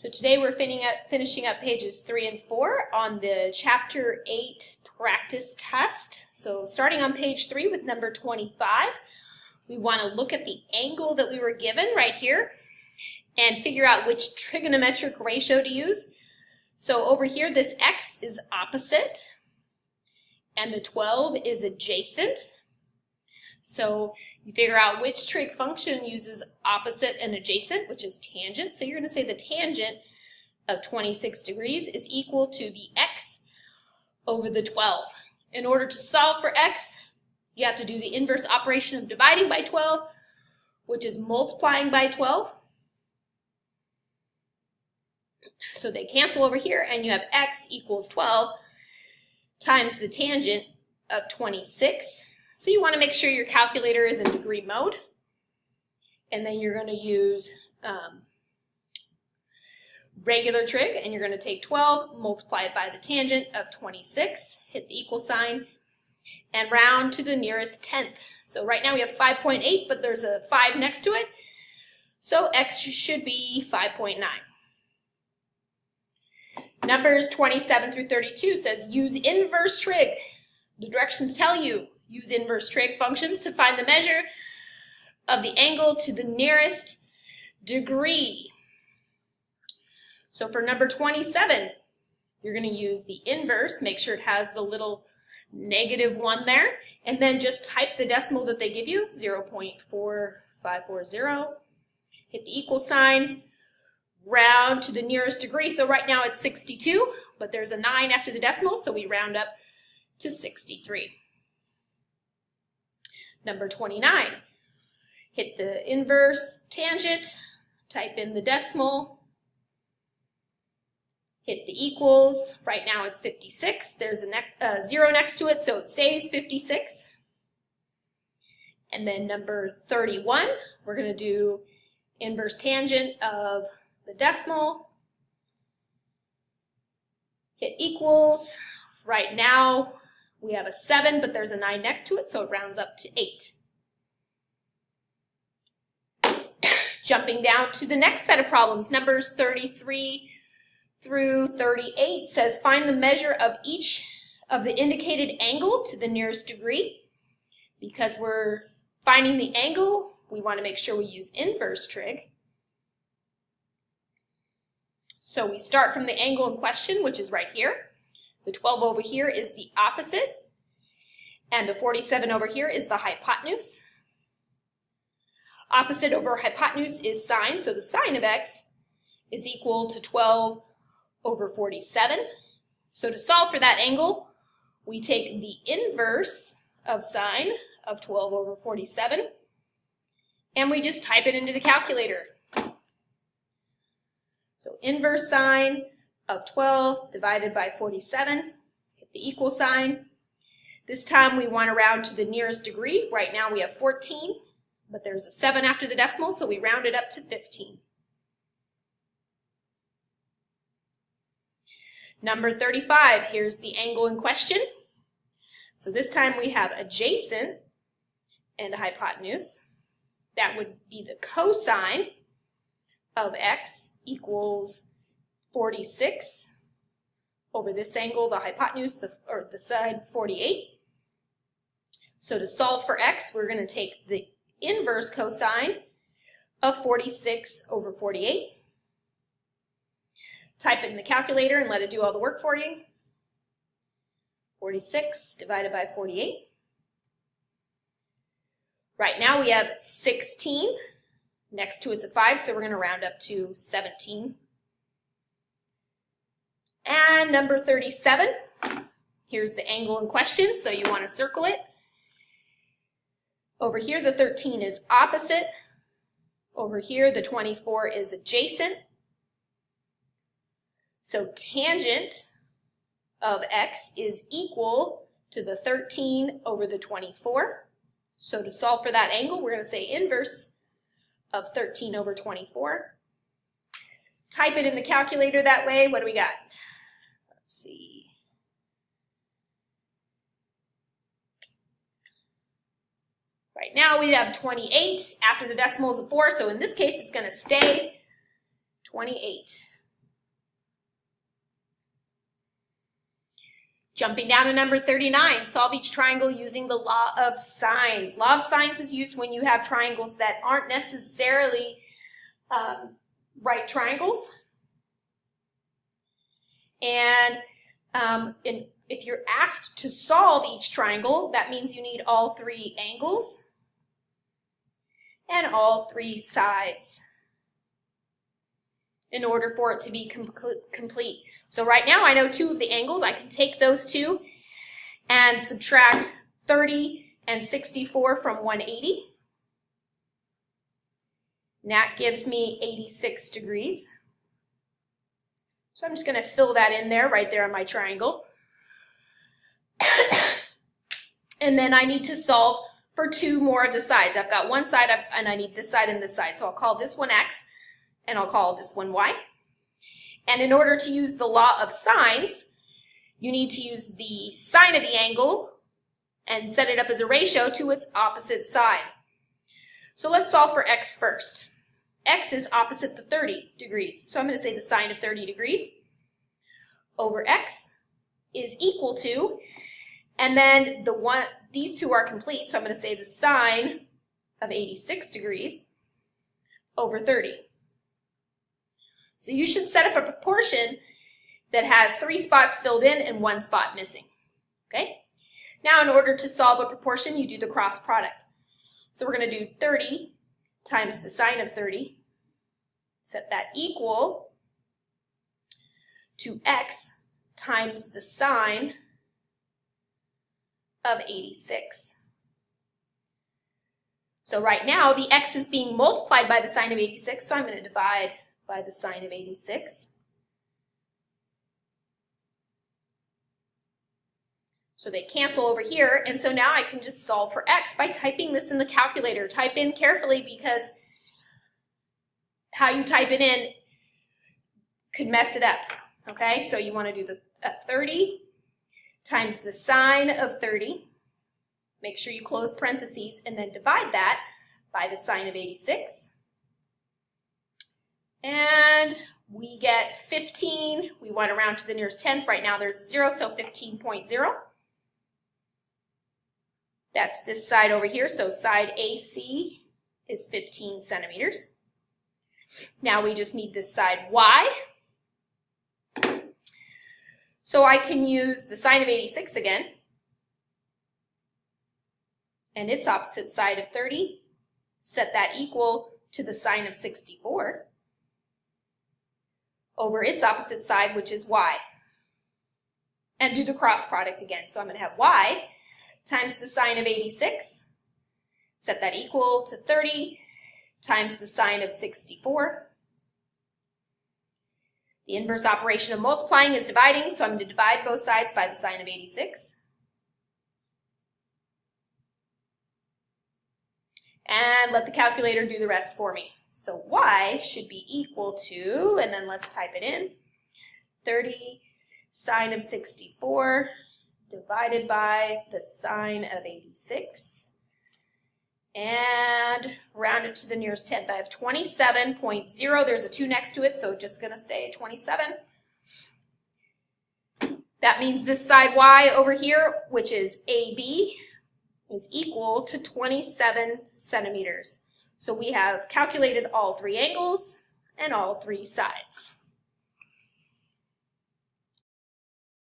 So today we're finishing up pages 3 and 4 on the Chapter 8 practice test. So starting on page 3 with number 25, we want to look at the angle that we were given right here and figure out which trigonometric ratio to use. So over here, this x is opposite and the 12 is adjacent. So you figure out which trig function uses opposite and adjacent, which is tangent. So you're going to say the tangent of 26 degrees is equal to the x over the 12. In order to solve for x, you have to do the inverse operation of dividing by 12, which is multiplying by 12. So they cancel over here, and you have x equals 12 times the tangent of 26. So you want to make sure your calculator is in degree mode. And then you're going to use regular trig, and you're going to take 12, multiply it by the tangent of 26, hit the equal sign, and round to the nearest tenth. So right now we have 5.8, but there's a 5 next to it. So x should be 5.9. Numbers 27 through 32 says use inverse trig. The directions tell you use inverse trig functions to find the measure of the angle to the nearest degree. So for number 27, you're going to use the inverse, make sure it has the little -1 there, and then just type the decimal that they give you, 0.4540, hit the equal sign, round to the nearest degree. So right now it's 62, but there's a 9 after the decimal, so we round up to 63. Number 29, hit the inverse tangent, type in the decimal, hit the equals. Right now it's 56. There's a 0 next to it, so it stays 56. And then number 31, we're going to do inverse tangent of the decimal, hit equals. Right now we have a 7, but there's a 9 next to it, so it rounds up to 8. Jumping down to the next set of problems, numbers 33 through 38 says find the measure of each of the indicated angle to the nearest degree. Because we're finding the angle, we want to make sure we use inverse trig. So we start from the angle in question, which is right here. The 12 over here is the opposite, and the 47 over here is the hypotenuse. Opposite over hypotenuse is sine, so the sine of x is equal to 12 over 47. So to solve for that angle, we take the inverse of sine of 12 over 47, and we just type it into the calculator. So inverse sine of 12 divided by 47, hit the equal sign. This time we want to round to the nearest degree. Right now we have 14, but there's a 7 after the decimal, so we round it up to 15. Number 35, here's the angle in question. So this time we have adjacent and hypotenuse. That would be the cosine of x equals 46 over this angle, the hypotenuse, or the side 48. So to solve for x, we're going to take the inverse cosine of 46 over 48. Type it in the calculator and let it do all the work for you. 46 divided by 48. Right now we have 16. Next to it's a 5, so we're going to round up to 17. And number 37, here's the angle in question, so you want to circle it. Over here, the 13 is opposite. Over here, the 24 is adjacent. So tangent of x is equal to the 13 over the 24. So to solve for that angle, we're going to say inverse of 13 over 24. Type it in the calculator that way. What do we got? Let's see. Right now we have 28. After the decimal is a 4, so in this case it's going to stay 28. Jumping down to number 39, solve each triangle using the law of sines. Law of sines is used when you have triangles that aren't necessarily right triangles. And if you're asked to solve each triangle, that means you need all three angles and all three sides in order for it to be complete. So right now I know two of the angles. I can take those two and subtract 30 and 64 from 180. And that gives me 86 degrees. So I'm just going to fill that in there, right there on my triangle. And then I need to solve for two more of the sides. I've got one side and I need this side and this side. So I'll call this one X and I'll call this one Y. And in order to use the law of sines, you need to use the sine of the angle and set it up as a ratio to its opposite side. So let's solve for X first. X is opposite the 30 degrees. So I'm going to say the sine of 30 degrees over X is equal to, and then these two are complete, so I'm going to say the sine of 86 degrees over 30. So you should set up a proportion that has 3 spots filled in and 1 spot missing. Okay? Now in order to solve a proportion, you do the cross product. So we're going to do 30 times the sine of 30, set that equal to X times the sine of 86. So right now the X is being multiplied by the sine of 86, so I'm going to divide by the sine of 86. So they cancel over here, and so now I can just solve for X by typing this in the calculator. Type in carefully because how you type it in could mess it up. Okay, so you want to do the 30 times the sine of 30. Make sure you close parentheses and then divide that by the sine of 86. And we get 15. We want to round to the nearest tenth. Right now there's a 0, so 15.0. That's this side over here, so side AC is 15 centimeters. Now we just need this side Y. So I can use the sine of 86 again, and its opposite side of 30, set that equal to the sine of 64 over its opposite side, which is Y. And do the cross product again. So I'm going to have Y times the sine of 86, set that equal to 30 times the sine of 64. The inverse operation of multiplying is dividing, so I'm going to divide both sides by the sine of 86. And let the calculator do the rest for me. So Y should be equal to, and then let's type it in, 30 sine of 64 divided by the sine of 86. And round it to the nearest tenth. I have 27.0. There's a 2 next to it, so just going to stay at 27. That means this side Y over here, which is AB, is equal to 27 centimeters. So we have calculated all 3 angles and all 3 sides.